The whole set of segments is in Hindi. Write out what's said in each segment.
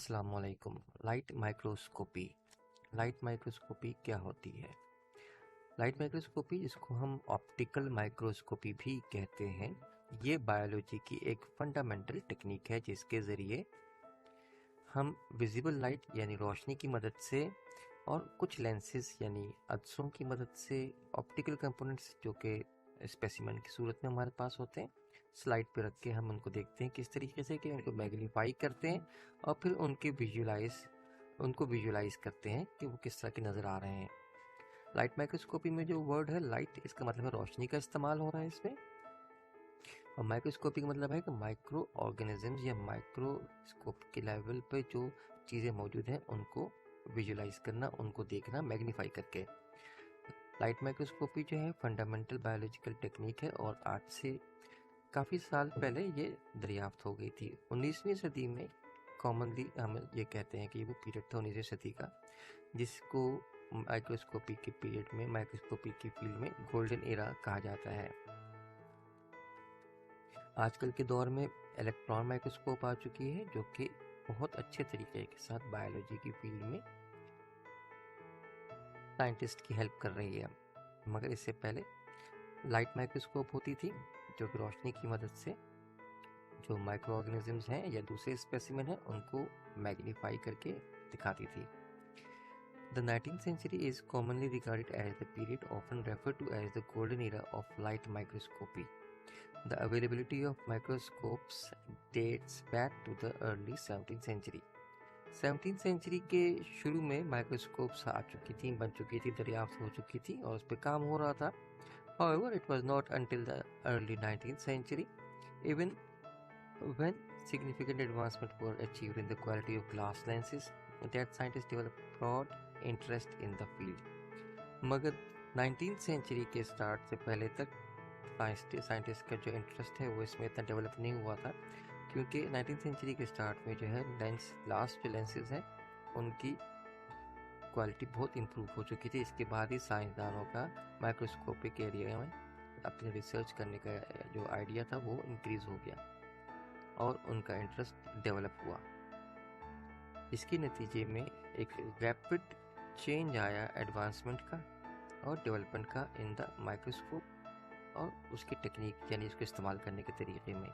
अस्सलाम वालेकुम। Light microscopy. लाइट माइक्रोस्कोपी क्या होती है? लाइट माइक्रोस्कोपी, जिसको हम ऑप्टिकल माइक्रोस्कोपी भी कहते हैं, ये बायोलॉजी की एक फंडामेंटल टेक्निक है जिसके ज़रिए हम विजिबल लाइट यानी रोशनी की मदद से और कुछ लेंसेज यानी अदसों की मदद से ऑप्टिकल कंपोनेंट्स जो कि स्पेसिमेन की सूरत में हमारे पास होते हैं, स्लाइड पे रख के हम उनको देखते हैं किस तरीके से कि उनको मैग्नीफाई करते हैं और फिर उनको विजुलाइज करते हैं कि वो किस तरह के नज़र आ रहे हैं। लाइट माइक्रोस्कोपी में जो वर्ड है लाइट, इसका मतलब है रोशनी का इस्तेमाल हो रहा है इसमें, और माइक्रोस्कोपी का मतलब है कि माइक्रो ऑर्गेनिजम्स या माइक्रोस्कोप के लेवल पे जो चीज़ें मौजूद हैं उनको विजुलाइज करना, उनको देखना मैग्नीफाई करके। लाइट माइक्रोस्कोपी जो है फंडामेंटल बायोलॉजिकल टेक्निक है और आज से काफ़ी साल पहले ये दरियाफ्त हो गई थी। 19वीं सदी में कॉमनली हम ये कहते हैं कि वो पीरियड था 19वीं सदी का, जिसको माइक्रोस्कोपी के पीरियड में, माइक्रोस्कोपी की फील्ड में गोल्डन एरा कहा जाता है। आजकल के दौर में इलेक्ट्रॉन माइक्रोस्कोप आ चुकी है जो कि बहुत अच्छे तरीके के साथ बायोलॉजी की फील्ड में साइंटिस्ट की हेल्प कर रही है। मगर इससे पहले लाइट माइक्रोस्कोप होती थी जो कि रोशनी की मदद से जो माइक्रो ऑर्गेनिजम्स हैं या दूसरे स्पेसिमेन हैं उनको मैग्नीफाई करके दिखाती थी। The 19th century is commonly regarded as the period often referred to as the golden era of light microscopy. The availability of microscopes dates back to the early 17th century. 17th century के शुरू में माइक्रोस्कोप्स आ चुकी थी, बन चुकी थी, दरियाफ्त हो चुकी थी और उस पर काम हो रहा था। However, it was not until the early 19th century, even when significant advancements were achieved in the quality of glass lenses, that scientists developed broad interest in the field. मगर 19th सेंचुरी के स्टार्ट से पहले तक साइंटिस्ट का जो इंटरेस्ट है वो इसमें इतना डेवलप नहीं हुआ था, क्योंकि 19th सेंचुरी के स्टार्ट में जो है ग्लास जो लेंसेज हैं उनकी क्वालिटी बहुत इम्प्रूव हो चुकी थी। इसके बाद ही साइंसदानों का माइक्रोस्कोपिक एरिया में अपने रिसर्च करने का जो आइडिया था वो इंक्रीज हो गया और उनका इंटरेस्ट डेवलप हुआ। इसके नतीजे में एक रैपिड चेंज आया एडवांसमेंट का और डेवलपमेंट का इन द माइक्रोस्कोप और उसकी टेक्निक यानी उसको इस्तेमाल करने के तरीके में।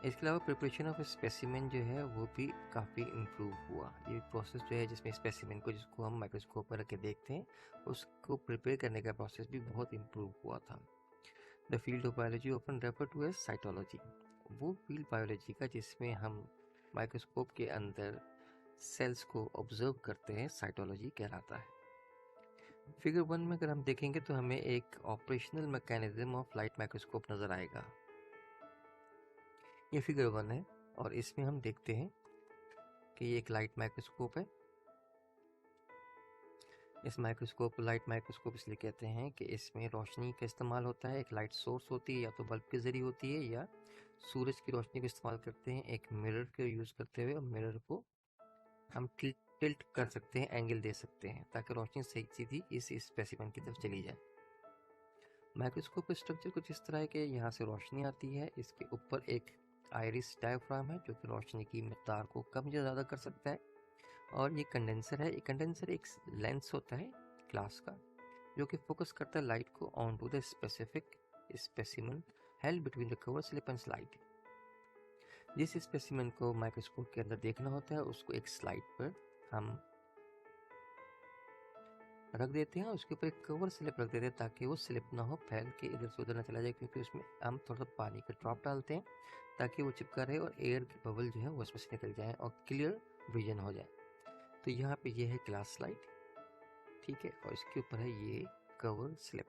इसके अलावा प्रिपरेशन ऑफ स्पेसिमेन जो है वो भी काफ़ी इम्प्रूव हुआ। ये प्रोसेस जो है जिसमें स्पेसिमेन को, जिसको हम माइक्रोस्कोप पर रख के देखते हैं, उसको प्रिपेयर करने का प्रोसेस भी बहुत इम्प्रूव हुआ था। The field of biology often refer to as cytology. वो फील्ड बायोलॉजी का जिसमें हम माइक्रोस्कोप के अंदर सेल्स को ऑब्जर्व करते हैं, साइटोलॉजी कहलाता है। फिगर 1 में अगर हम देखेंगे तो हमें एक operational mechanism of light microscope नज़र आएगा। ये फिगर 1 है और इसमें हम देखते हैं कि ये एक लाइट माइक्रोस्कोप है। इस माइक्रोस्कोप को लाइट माइक्रोस्कोप इसलिए कहते हैं कि इसमें रोशनी का इस्तेमाल होता है। एक लाइट सोर्स होती है, या तो बल्ब के जरिए होती है या सूरज की रोशनी को इस्तेमाल करते हैं एक मिरर को यूज़ करते हुए, और मिरर को हम टिल्ट कर सकते हैं, एंगल दे सकते हैं ताकि रोशनी सही सीधी इस स्पेसिमेन की तरफ चली जाए। माइक्रोस्कोप स्ट्रक्चर कुछ इस तरह है कि यहाँ से रोशनी आती है, इसके ऊपर एक आइरिस डायफ्राम है जो कि रोशनी की मिकदार को कम या ज़्यादा कर सकता है, और ये कंडेंसर है। ये कंडेंसर एक लेंस होता है ग्लास का जो कि फोकस करता है लाइट को on to the specific specimen held between the cover slip and slide. जिस स्पेसिमेन को माइक्रोस्कोप के अंदर देखना होता है उसको एक स्लाइड पर हम रख देते हैं, उसके ऊपर एक कवर स्लिप रख देते हैं ताकि वो स्लिप ना हो, फैल के इधर से उधर ना चला जाए, क्योंकि उसमें हम थोड़ा सा पानी का ड्रॉप डालते हैं ताकि वो चिपका रहे और एयर की बबल जो है वो उसमें से निकल जाए और क्लियर विजन हो जाए। तो यहाँ पे ये है ग्लास स्लाइड, ठीक है, और इसके ऊपर है ये कवर स्लिप।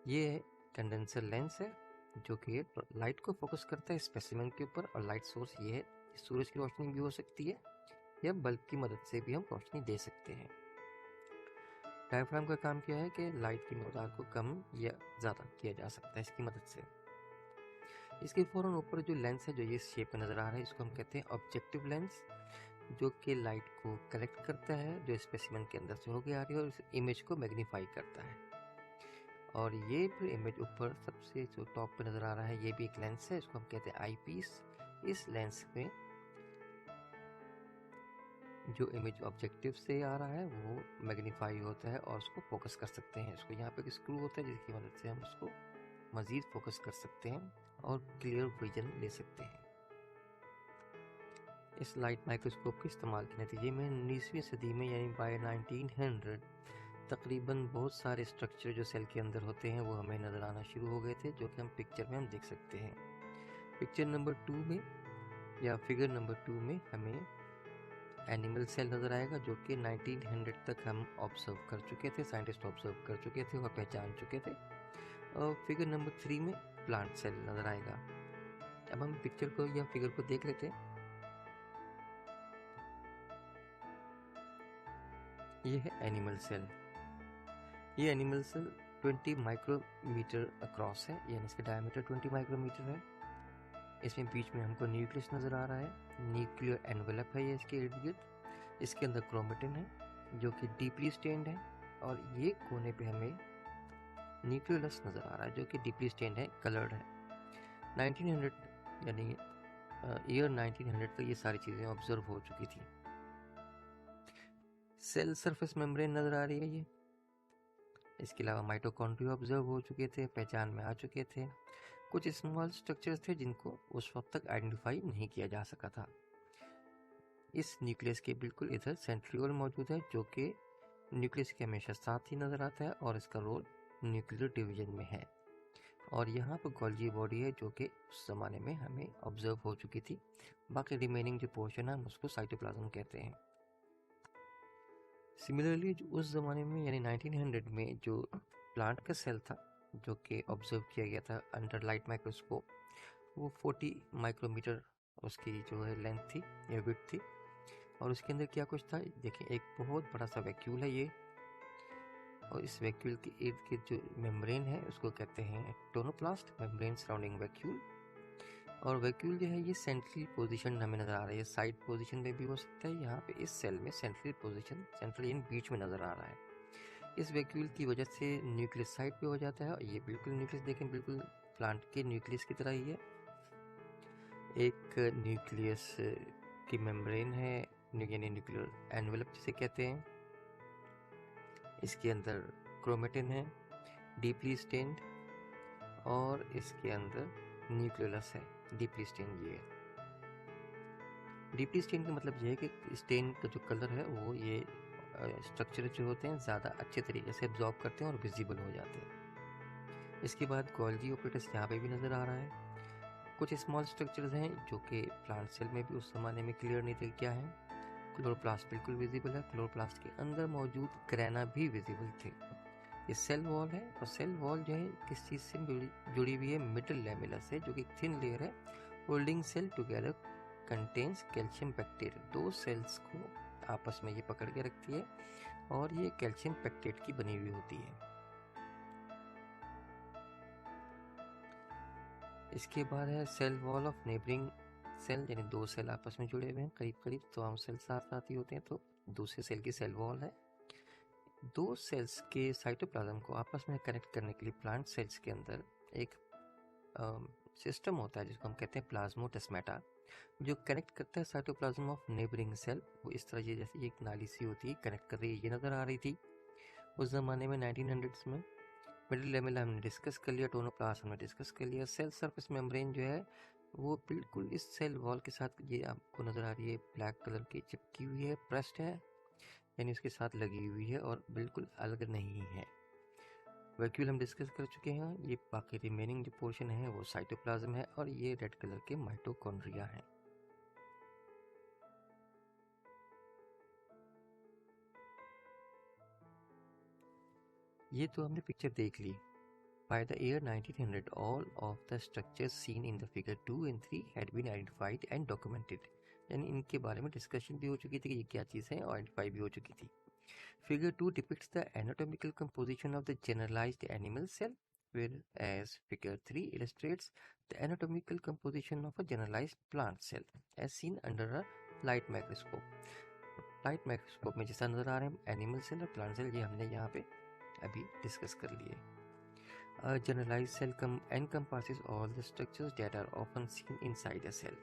ये कंडेंसर लेंस है जो कि लाइट को फोकस करता है स्पेसिमेन के ऊपर, और लाइट सोर्स ये है। सूरज की रोशनी भी हो सकती है या बल्ब की मदद से भी हम रोशनी दे सकते हैं। डायफ्राम का काम क्या है कि लाइट की मिकदार को कम या ज़्यादा किया जा सकता है इसकी मदद से। इसके फ़ौरन ऊपर जो लेंस है जो ये शेप में नज़र आ रहा है, इसको हम कहते हैं ऑब्जेक्टिव लेंस, जो कि लाइट को कलेक्ट करता है जो स्पेसिमेन के अंदर से होकर आ रही है और उस इमेज को मैग्नीफाई करता है। और ये फिर इमेज ऊपर सबसे जो टॉप पे नज़र आ रहा है ये भी एक लेंस है, इसको हम कहते हैं आई पीस, इस लेंस में जो इमेज ऑब्जेक्टिव से आ रहा है वो मैग्नीफाई होता है और उसको फोकस कर सकते हैं। इसको यहाँ पे एक स्क्रू होता है जिसकी मदद से हम उसको मज़ीद फोकस कर सकते हैं और क्लियर विजन ले सकते हैं। इस लाइट माइक्रोस्कोप के इस्तेमाल के नतीजे में 19वीं सदी में यानी बाय 1900 तकरीबन बहुत सारे स्ट्रक्चर जो सेल के अंदर होते हैं वो हमें नज़र आना शुरू हो गए थे, जो कि हम पिक्चर में हम देख सकते हैं। पिक्चर नंबर 2 में या फिगर नंबर 2 में हमें एनिमल सेल नज़र आएगा, जो कि 1900 तक हम ऑब्जर्व कर चुके थे, साइंटिस्ट ऑब्जर्व कर चुके थे और पहचान चुके थे। और फिगर नंबर 3 में प्लांट सेल नज़र आएगा। अब हम पिक्चर को या फिगर को देख लेते हैं। ये है एनिमल सेल। ये एनिमल सेल 20 माइक्रोमीटर अक्रॉस है, यानी इसका डायमीटर 20 माइक्रोमीटर है। इसमें बीच में हमको न्यूक्लियस नज़र आ रहा है, न्यूक्लियर एनवेलप है ये इसके इर्द गिर्द। इसके अंदर क्रोमेटिन है जो कि डीपली स्टेन्ड है, और ये कोने पे हमें न्यूक्लियोलस नज़र आ रहा है जो कि डीपली स्टेन्ड है, कलर्ड है। 1900 यानी ईयर 1900 तक ये सारी चीज़ें ऑब्जर्व हो चुकी थी। सेल सरफेस मेम्ब्रेन नज़र आ रही है ये। इसके अलावा माइटोकॉन्ड्रिया ऑब्जर्व हो चुके थे, पहचान में आ चुके थे। कुछ स्मॉल स्ट्रक्चर्स थे जिनको उस वक्त तक आइडेंटिफाई नहीं किया जा सका था। इस न्यूक्लियस के बिल्कुल इधर सेंट्रियोल मौजूद है, जो कि न्यूक्लियस के हमेशा साथ ही नज़र आता है और इसका रोल न्यूक्लियर डिवीजन में है। और यहाँ पर गोल्गी बॉडी है जो कि उस ज़माने में हमें ऑब्जर्व हो चुकी थी। बाकी रिमेनिंग जो पोर्शन है हम उसको साइटोप्लाज्म कहते हैं। सिमिलरली जो उस ज़माने में यानी 1900 में जो प्लांट का सेल था जो कि ऑब्जर्व किया गया था अंडर लाइट माइक्रोस्कोप, वो 40 माइक्रोमीटर उसकी जो है लेंथ थी या विड्थ थी। और उसके अंदर क्या कुछ था, देखिए एक बहुत बड़ा सा वैक्यूल है ये, और इस वैक्यूल के इर्द गिर्द जो मेम्ब्रेन है उसको कहते हैं टोनोप्लास्ट, मेम्ब्रेन सराउंडिंग वैक्यूल। और वैक्यूल जो है ये सेंट्रल पोजीशन हमें नज़र आ रही है, साइड पोजीशन में भी हो सकता है। यहाँ पे इस सेल में सेंट्रल पोजीशन, सेंट्रल इन बीच में नज़र आ रहा है। इस वैक्यूल की वजह से न्यूक्लियस साइड पे हो जाता है, और ये बिल्कुल न्यूक्लियस देखें बिल्कुल प्लांट के न्यूक्लियस की तरह ही है। एक न्यूक्लियस की मेम्ब्रेन है, यानी न्यूक्लियर एनवेलप जिसे कहते हैं। इसके अंदर क्रोमेटिन है डीपली स्टेन्ड, और इसके अंदर न्यूक्लियोलस है डीपली स्टेन्ड। ये डीपली स्टेन का मतलब ये है कि स्टेन का जो कलर है वो ये स्ट्रक्चर जो होते हैं ज़्यादा अच्छे तरीके से एब्जॉर्ब करते हैं और विजिबल हो जाते हैं। इसके बाद गोल्गी ऑपरेटस यहाँ पे भी नज़र आ रहा है। कुछ स्मॉल स्ट्रक्चर्स हैं जो कि प्लांट सेल में भी उस ज़माने में क्लियर नहीं थे क्या है। क्लोरोप्लास्ट बिल्कुल विजिबल है, क्लोरोप्लास्ट के अंदर मौजूद ग्रेना भी विजिबल थे। ये सेल वॉल है, और सेल वॉल जो है किस चीज़ से जुड़ी हुई है, मिडल लैमेला से, जो कि थिन लेयर है holding cell together contains calcium pectate. दो सेल्स को आपस में ये पकड़ के रखती है, और ये कैल्शियम पेक्टेट की बनी हुई होती है। इसके बाद है cell wall of neighbouring cell, यानी दो सेल आपस में जुड़े हुए हैं करीब करीब, तो हम सेल साथ साथ ही होते हैं, तो दूसरे सेल की सेल वॉल है। दो सेल्स के साइटोप्लाज्म को आपस में कनेक्ट करने के लिए प्लांट सेल्स के अंदर एक सिस्टम होता है जिसको हम कहते हैं प्लाज्मोडेस्माटा, जो कनेक्ट करता है साइटोप्लाज्म ऑफ नेबरिंग सेल। वो इस तरह ये जैसे एक नाली सी होती है कनेक्ट कर रही है, ये नज़र आ रही थी उस ज़माने में 1900s में। मिडिल लेमेला हमने डिस्कस कर लिया, टोनोप्लास्ट हमने डिस्कस कर लिया। सेल सरफेस मेम्ब्रेन जो है वो बिल्कुल इस सेल वॉल के साथ, ये आपको नज़र आ रही है ब्लैक कलर की चिपकी हुई है, प्रेस्ड है, यानी उसके साथ लगी हुई है और बिल्कुल अलग नहीं है। वैक्यूल हम डिस्कस कर चुके हैं। ये बाकी रिमेनिंग जो पोर्शन है वो साइटोप्लाज्म है, और ये रेड कलर के माइटोकॉन्ड्रिया हैं। ये तो हमने पिक्चर देख ली। By the year 1900, all of the structures seen in the figure 2 and 3 had been identified and documented. यानी इनके बारे में डिस्कशन भी हो चुकी थी कि ये क्या चीज़ है, और आइडेंटिफाई भी हो चुकी थी। Figure 2 depicts the anatomical composition of the generalized animal cell, whereas Figure 3 illustrates the anatomical composition of a generalized plant cell, as seen under a light microscope. Light microscope में जैसा नज़र आ रहे हैं एनिमल सेल और प्लांट सेल, ये हमने यहाँ पे अभी डिस्कस कर लिए। A generalized cell encompasses all the structures that are often seen inside a cell.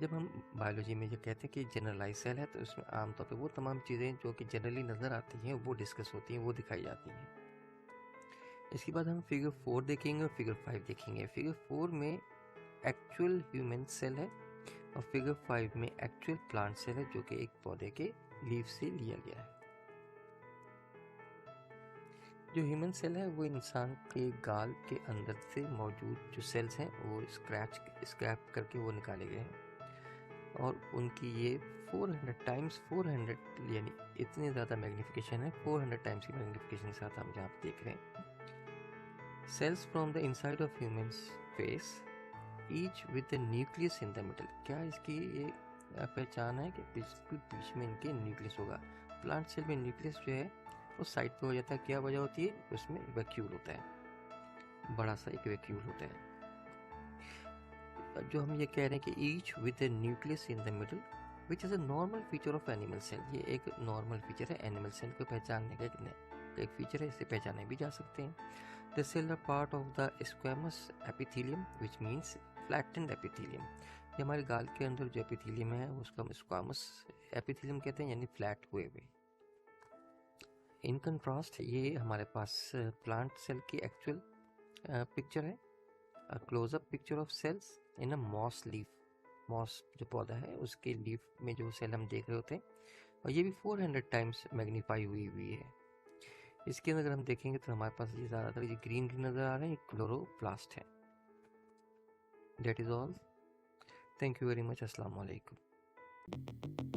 जब हम बायोलॉजी में जो कहते हैं कि जनरलाइज सेल है, तो इसमें आमतौर पे वो तमाम चीज़ें जो कि जनरली नज़र आती हैं वो डिस्कस होती हैं, वो दिखाई जाती हैं। इसके बाद हम फिगर 4 देखेंगे और फिगर 5 देखेंगे। फिगर 4 में एक्चुअल ह्यूमन सेल है और फिगर 5 में एक्चुअल प्लांट सेल है, जो कि एक पौधे के लीफ से लिया गया है। जो ह्यूमन सेल है वो इंसान के गाल के अंदर से मौजूद जो सेल्स हैं वो स्क्रैप करके वो निकाले गए हैं और उनकी ये 400 टाइम्स 400 यानी इतनी ज़्यादा मैग्नीफिकेशन है, 400 टाइम्स की मैग्नीफिकेशन के साथ हम यहाँ पे देख रहे हैं। Cells from the inside of human face each with the nucleus in the middle. क्या इसकी ये पहचान है कि बिल्कुल बीच में इनके न्यूक्लियस होगा। प्लांट सेल में न्यूक्लियस जो है उस साइड पे हो जाता है। क्या वजह होती है? उसमें वैक्यूल होता है, बड़ा सा एक वैक्यूल होता है। जो हम ये कह रहे हैं कि each with a nucleus in the middle which is a normal feature of animal cell. ये एक नॉर्मल फीचर है एनिमल सेल को पहचानने का एक फीचर है, इसे पहचाने भी जा सकते हैं। The cell are part of the squamous epithelium which means flattened epithelium. ये हमारे गाल के अंदर जो एपिथेलियम है उसको हम स्क्वैमस एपिथेलियम कहते हैं, यानी फ्लैट हुए हुए। इन कंट्रास्ट ये हमारे पास प्लांट सेल की एक्चुअल पिक्चर है, close up picture of cells in a moss leaf. Moss जो पौधा है उसके लीफ में जो सेल हम देख रहे होते हैं, और ये भी 400 टाइम्स मैग्नीफाई हुई है। इसके अंदर अगर हम देखेंगे तो हमारे पास ये ज़्यादातर ये ग्रीन ग्रीन नज़र आ रहे हैं, क्लोरोप्लास्ट है। That is all. Thank you very much. अस्सलाम वालेकुम।